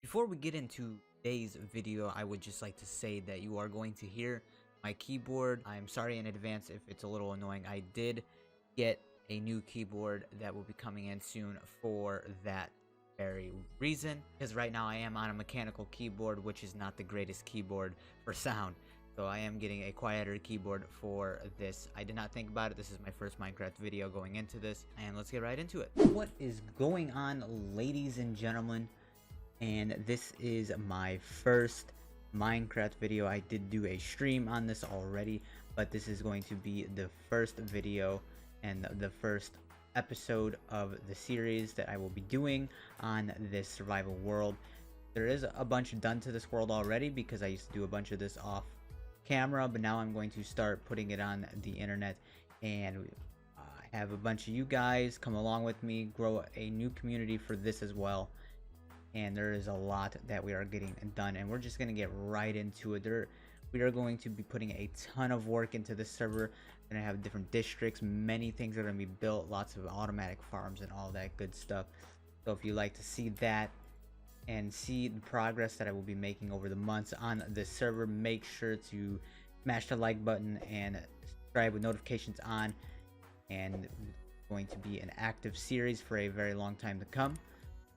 Before we get into today's video, I would just like to say that you are going to hear my keyboard. I'm sorry in advance if it's a little annoying. I did get a new keyboard that will be coming in soon for that very reason, because right now I am on a mechanical keyboard, which is not the greatest keyboard for sound. So I am getting a quieter keyboard for this. I did not think about it. This is my first Minecraft video going into this, and let's get right into it. What is going on, ladies and gentlemen? And this is my first Minecraft video. I did do a stream on this already, but this is going to be the first video and the first episode of the series that I will be doing on this survival world. There is a bunch done to this world already because I used to do a bunch of this off camera, but now I'm going to start putting it on the internet and have a bunch of you guys come along with me, grow a new community for this as well. And there is a lot that we are getting done, and we're just going to get right into it. We are going to be putting a ton of work into this server. We're going to have different districts, many things are going to be built, lots of automatic farms and all that good stuff. So if you like to see that and see the progress that I will be making over the months on this server, make sure to smash the like button and subscribe with notifications on. And it's going to be an active series for a very long time to come.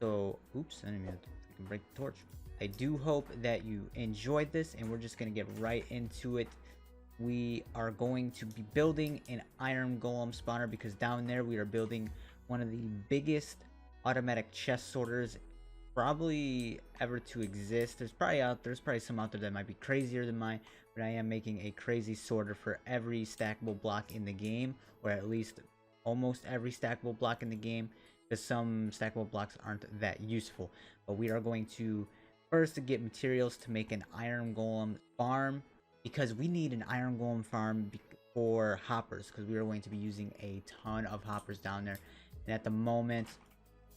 So, oops, I didn't mean to break the torch. I do hope that you enjoyed this, and we're just going to get right into it. We are going to be building an iron golem spawner because down there we are building one of the biggest automatic chest sorters probably ever to exist. There's probably some out there that might be crazier than mine, but I am making a crazy sorter for every stackable block in the game, or at least almost every stackable block in the game, because some stackable blocks aren't that useful. But we are going to first get materials to make an iron golem farm, because we need an iron golem farm for hoppers, because we are going to be using a ton of hoppers down there, and at the moment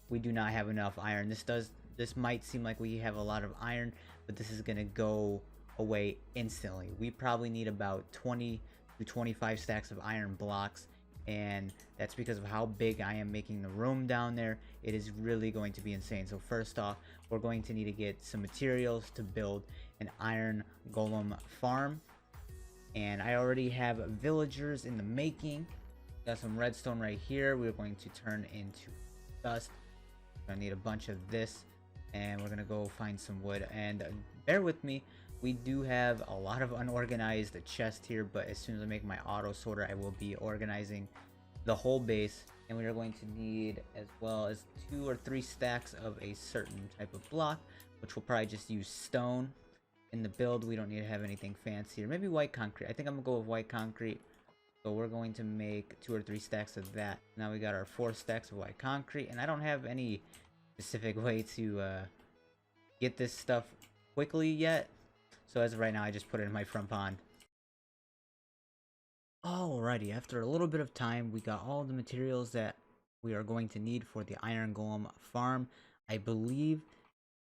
we do not have enough iron. This might seem like we have a lot of iron, but this is going to go away instantly. We probably need about 20 to 25 stacks of iron blocks, and that's because of how big I am making the room down there. It is really going to be insane. So first off, we're going to need to get some materials to build an iron golem farm, and I already have villagers in the making. Got some redstone right here. We're going to turn into dust. We're gonna need a bunch of this, and we're gonna go find some wood. And bear with me, we do have a lot of unorganized chests here, but as soon as I make my auto sorter, I will be organizing the whole base. And we are going to need as well as 2 or 3 stacks of a certain type of block, which we'll probably just use stone in the build. We don't need to have anything fancy, or maybe white concrete. I think I'm gonna go with white concrete. So we're going to make 2 or 3 stacks of that. Now we got our 4 stacks of white concrete, and I don't have any specific way to get this stuff quickly yet. So as of right now, I just put it in my front pond. Alrighty, after a little bit of time, we got all the materials that we are going to need for the iron golem farm. I believe,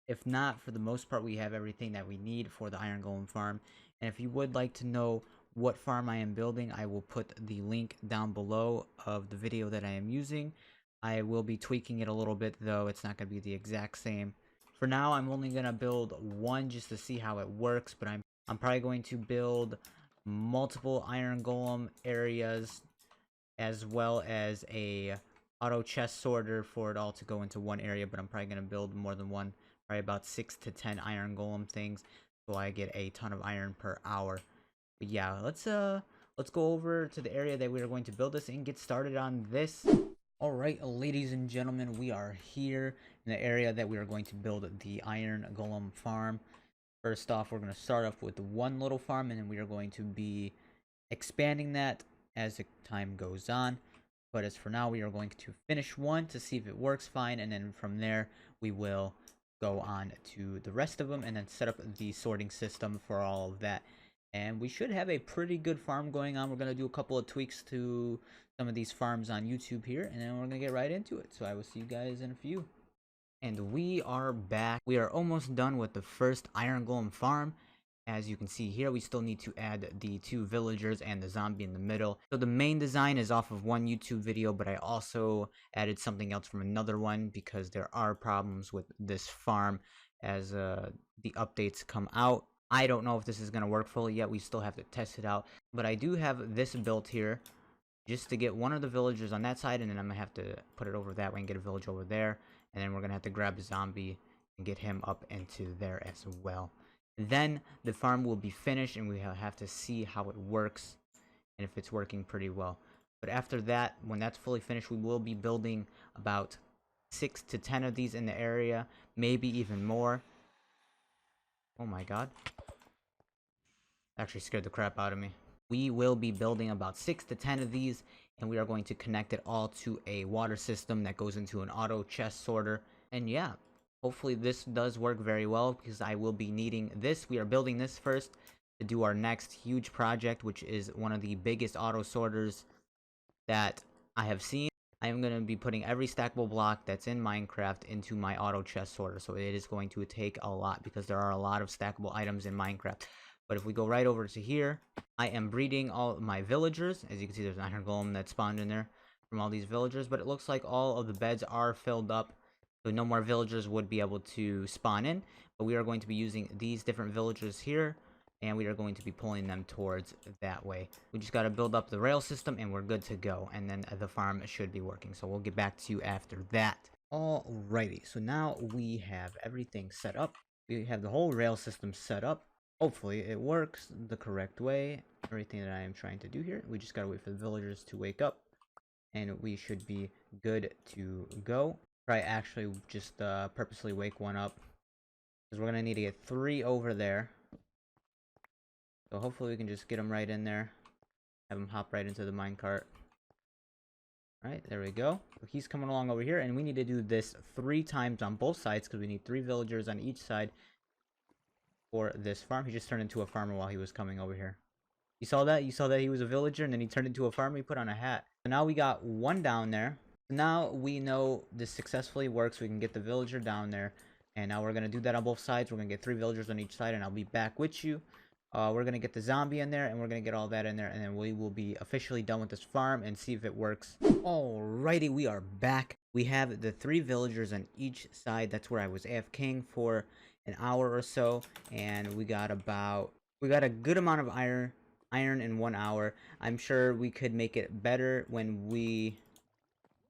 if not, for the most part, we have everything that we need for the iron golem farm. And if you would like to know what farm I am building, I will put the link down below of the video that I am using. I will be tweaking it a little bit, though. It's not going to be the exact same. For now, I'm only going to build one just to see how it works, but I'm probably going to build multiple iron golem areas, as well as a auto chest sorter for it all to go into one area. But I'm probably going to build more than one, probably about 6 to 10 iron golem things, so I get a ton of iron per hour. But yeah, let's go over to the area that we are going to build this and get started on this. Alright, ladies and gentlemen, we are here in the area that we are going to build the iron golem farm. First off, we're going to start off with one little farm, and then we are going to be expanding that as the time goes on. But as for now, we are going to finish one to see if it works fine, and then from there we will go on to the rest of them and then set up the sorting system for all of that. And we should have a pretty good farm going on. We're going to do a couple of tweaks to some of these farms on YouTube here, and then we're going to get right into it. So I will see you guys in a few. And we are back. We are almost done with the first iron golem farm. As you can see here, we still need to add the 2 villagers and the zombie in the middle. So the main design is off of one YouTube video, but I also added something else from another one because there are problems with this farm as the updates come out. I don't know if this is going to work fully yet. We still have to test it out. But I do have this built here just to get one of the villagers on that side, and then I'm going to have to put it over that way and get a village over there. And then we're going to have to grab a zombie and get him up into there as well. Then the farm will be finished, and we have to see how it works and if it's working pretty well. But after that, when that's fully finished, we will be building about 6 to 10 of these in the area, maybe even more. Oh my god. Actually scared the crap out of me. We will be building about 6 to 10 of these, and we are going to connect it all to a water system that goes into an auto chest sorter. And yeah, hopefully this does work very well, because I will be needing this. We are building this first to do our next huge project, which is one of the biggest auto sorters that I have seen. I am going to be putting every stackable block that's in Minecraft into my auto chest sorter, so it is going to take a lot, because there are a lot of stackable items in Minecraft. But if we go right over to here, I am breeding all of my villagers. As you can see, there's an iron golem that spawned in there from all these villagers, but it looks like all of the beds are filled up, so no more villagers would be able to spawn in. But we are going to be using these different villagers here, and we are going to be pulling them towards that way. We just got to build up the rail system, and we're good to go, and then the farm should be working. So we'll get back to you after that. Alrighty, so now we have everything set up. We have the whole rail system set up. Hopefully it works the correct way. Everything that I am trying to do here. We just gotta wait for the villagers to wake up, and we should be good to go. Probably actually just purposely wake one up, because we're gonna need to get 3 over there. So hopefully we can just get him right in there. Have him hop right into the minecart. Alright, there we go. So he's coming along over here, and we need to do this 3 times on both sides, because we need 3 villagers on each side for this farm. He just turned into a farmer while he was coming over here. You saw that? You saw that he was a villager, and then he turned into a farmer. He put on a hat. So now we got 1 down there. So now we know this successfully works. We can get the villager down there. And now we're going to do that on both sides. We're going to get 3 villagers on each side, and I'll be back with you. We're going to get the zombie in there, and we're going to get all that in there, and then we will be officially done with this farm and see if it works. Alrighty, we are back. We have the 3 villagers on each side. That's where I was AFKing for an hour or so, and we got a good amount of iron in 1 hour. I'm sure we could make it better when we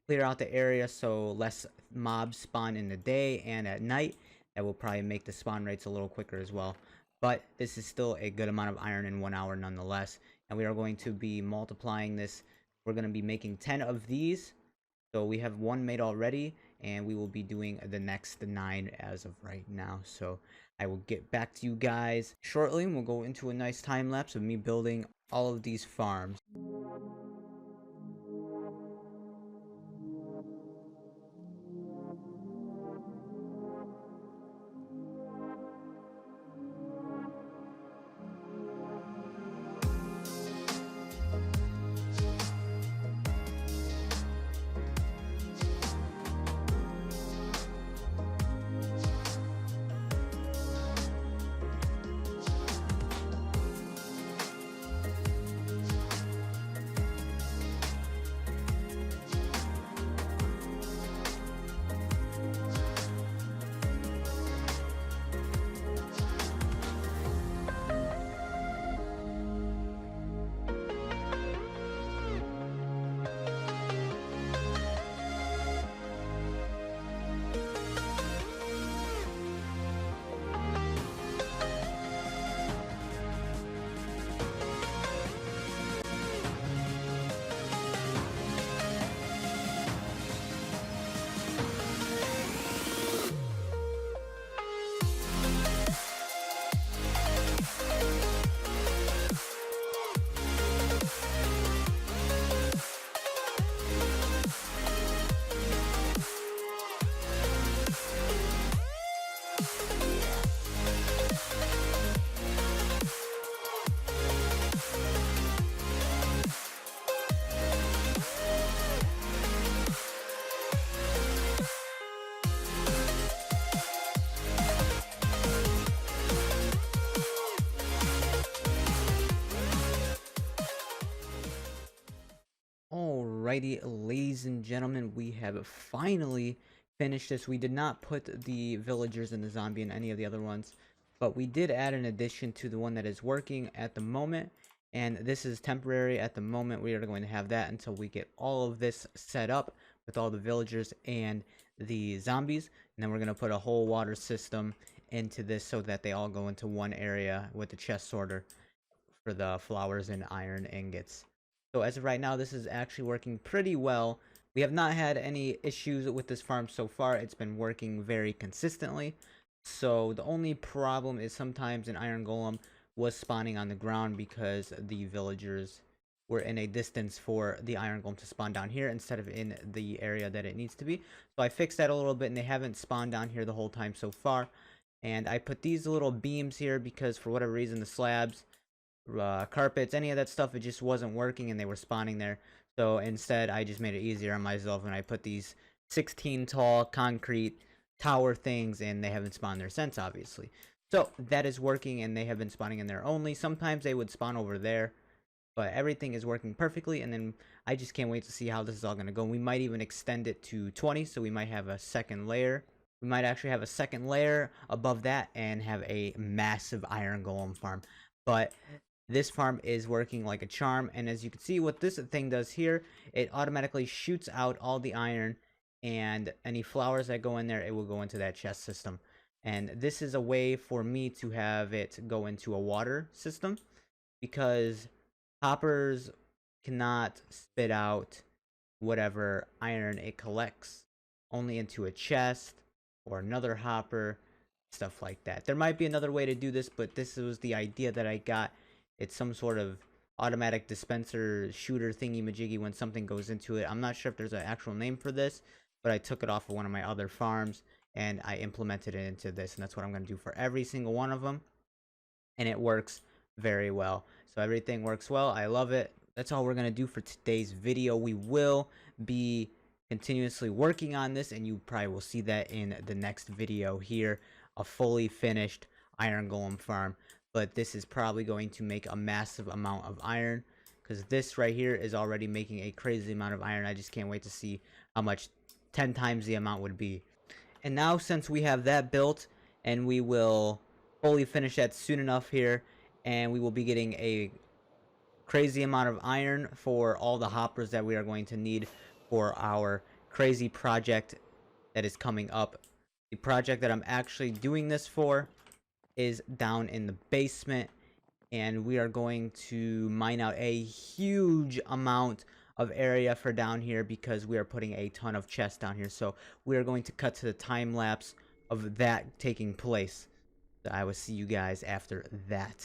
clear out the area so less mobs spawn in the day and at night. That will probably make the spawn rates a little quicker as well. But this is still a good amount of iron in 1 hour nonetheless. And we are going to be multiplying this. We're going to be making 10 of these. So we have 1 made already, and we will be doing the next 9 as of right now. So I will get back to you guys shortly, and we'll go into a nice time lapse of me building all of these farms. Alrighty, ladies and gentlemen, we have finally finish this. We did not put the villagers and the zombie in any of the other ones, but we did add an addition to the one that is working at the moment, and this is temporary at the moment. We are going to have that until we get all of this set up with all the villagers and the zombies, and then we're going to put a whole water system into this so that they all go into one area with the chest sorter for the flowers and iron ingots. So as of right now, this is actually working pretty well. We have not had any issues with this farm so far. It's been working very consistently. So the only problem is sometimes an iron golem was spawning on the ground because the villagers were in a distance for the iron golem to spawn down here instead of in the area that it needs to be. So I fixed that a little bit, and they haven't spawned down here the whole time so far. And I put these little beams here because for whatever reason the slabs, carpets, any of that stuff, it just wasn't working and they were spawning there. So instead I just made it easier on myself and I put these 16 tall concrete tower things, and they haven't spawned there since, obviously. So that is working, and they have been spawning in there only. Sometimes they would spawn over there, but everything is working perfectly. And then I just can't wait to see how this is all going to go. We might even extend it to 20, so we might have a second layer. We might actually have a second layer above that and have a massive iron golem farm. But this farm is working like a charm, and as you can see what this thing does here, it automatically shoots out all the iron, and any flowers that go in there, it will go into that chest system. And this is a way for me to have it go into a water system, because hoppers cannot spit out whatever iron it collects, only into a chest or another hopper, stuff like that. There might be another way to do this, but this was the idea that I got. It's some sort of automatic dispenser shooter thingy majiggy when something goes into it. I'm not sure if there's an actual name for this, but I took it off of one of my other farms and I implemented it into this, and that's what I'm going to do for every single one of them, and it works very well. So everything works well. I love it. That's all we're going to do for today's video. We will be continuously working on this, and you probably will see that in the next video here, a fully finished iron golem farm. But this is probably going to make a massive amount of iron, because this right here is already making a crazy amount of iron. I just can't wait to see how much 10 times the amount would be. And now, since we have that built, and we will fully finish that soon enough here, and we will be getting a crazy amount of iron for all the hoppers that we are going to need for our crazy project that is coming up. The project that I'm actually doing this for is down in the basement, and we are going to mine out a huge amount of area for down here because we are putting a ton of chests down here. So we are going to cut to the time lapse of that taking place. So I will see you guys after that.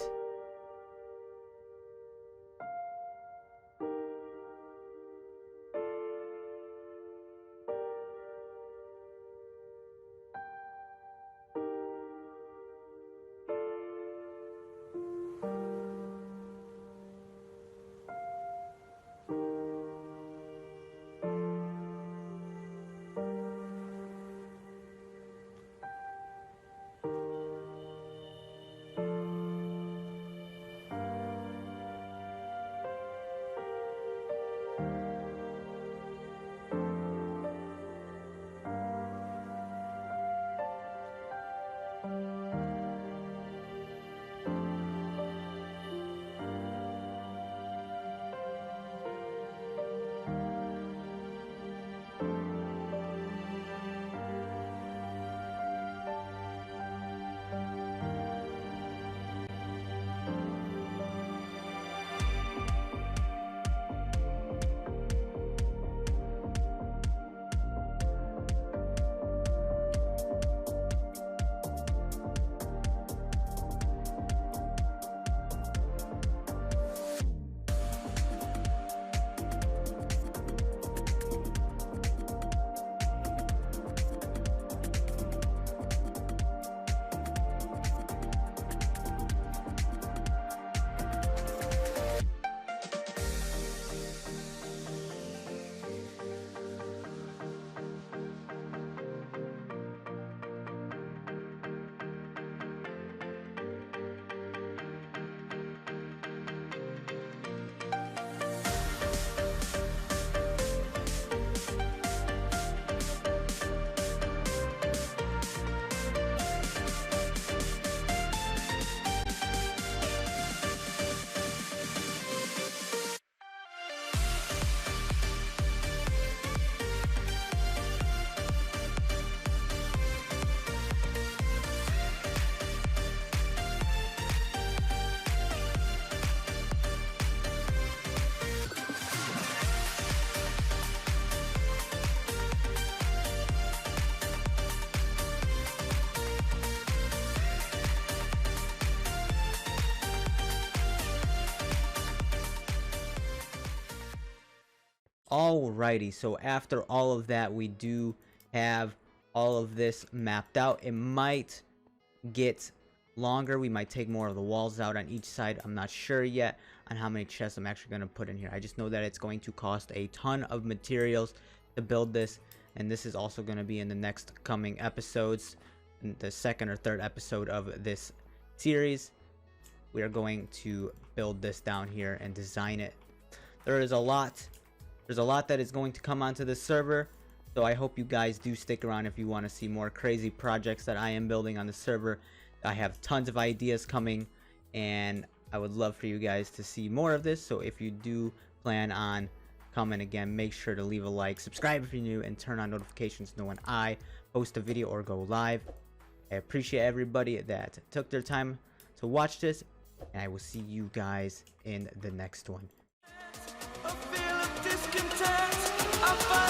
Alrighty, so after all of that, we do have all of this mapped out. It might get longer. We might take more of the walls out on each side. I'm not sure yet on how many chests I'm actually going to put in here. I just know that it's going to cost a ton of materials to build this, and this is also going to be in the next coming episodes, in the second or third episode of this series. We are going to build this down here and design it. There's a lot that is going to come onto this server, so I hope you guys do stick around if you want to see more crazy projects that I am building on the server. I have tons of ideas coming, and I would love for you guys to see more of this. So if you do plan on coming again, make sure to leave a like, subscribe if you're new, and turn on notifications to know when I post a video or go live. I appreciate everybody that took their time to watch this, and I will see you guys in the next one. A feel of discontent. I find